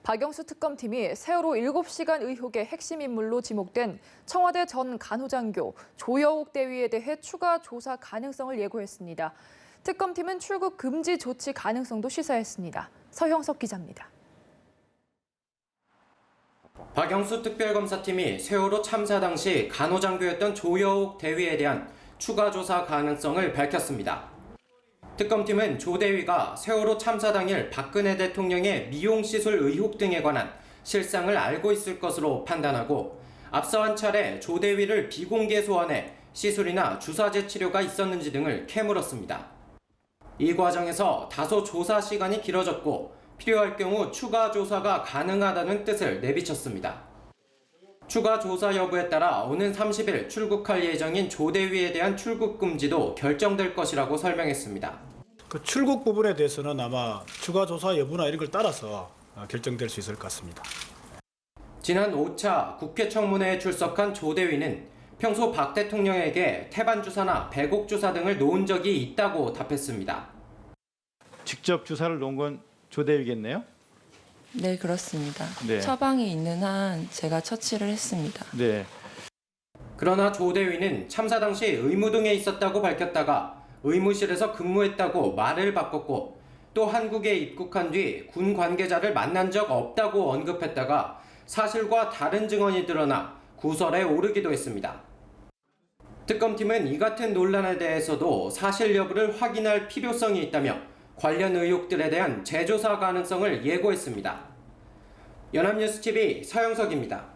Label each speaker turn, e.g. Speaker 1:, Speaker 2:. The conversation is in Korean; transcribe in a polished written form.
Speaker 1: 박영수 특검팀이 세월호 7시간 의혹의 핵심 인물로 지목된 청와대 전 간호장교 조여옥 대위에 대해 추가 조사 가능성을 예고했습니다. 특검팀은 출국 금지 조치 가능성도 시사했습니다. 서형석 기자입니다.
Speaker 2: 박영수 특별검사팀이 세월호 참사 당시 간호장교였던 조여옥 대위에 대한 추가 조사 가능성을 밝혔습니다. 특검팀은 조 대위가 세월호 참사 당일 박근혜 대통령의 미용시술 의혹 등에 관한 실상을 알고 있을 것으로 판단하고 앞서 한 차례 조 대위를 비공개 소환해 시술이나 주사제 치료가 있었는지 등을 캐물었습니다. 이 과정에서 다소 조사 시간이 길어졌고 필요할 경우 추가 조사가 가능하다는 뜻을 내비쳤습니다. 추가 조사 여부에 따라 오는 30일 출국할 예정인 조 대위에 대한 출국 금지도 결정될 것이라고 설명했습니다.
Speaker 3: 그 출국 부분에 대해서는 아마 추가 조사 여부나 이런 걸 따라서 결정될 수 있을 것 같습니다.
Speaker 2: 지난 5차 국회 청문회에 출석한 조 대위는 평소 박 대통령에게 태반 주사나 배곡 주사 등을 놓은 적이 있다고 답했습니다.
Speaker 4: 직접 주사를 놓은 건 조 대위겠네요?
Speaker 5: 네, 그렇습니다.
Speaker 4: 네.
Speaker 5: 처방이 있는 한 제가 처치를 했습니다.
Speaker 4: 네.
Speaker 2: 그러나 조 대위는 참사 당시 의무동에 있었다고 밝혔다가 의무실에서 근무했다고 말을 바꿨고 또 한국에 입국한 뒤 군 관계자를 만난 적 없다고 언급했다가 사실과 다른 증언이 드러나 구설에 오르기도 했습니다. 특검팀은 이 같은 논란에 대해서도 사실 여부를 확인할 필요성이 있다며 관련 의혹들에 대한 재조사 가능성을 예고했습니다. 연합뉴스TV 서영석입니다.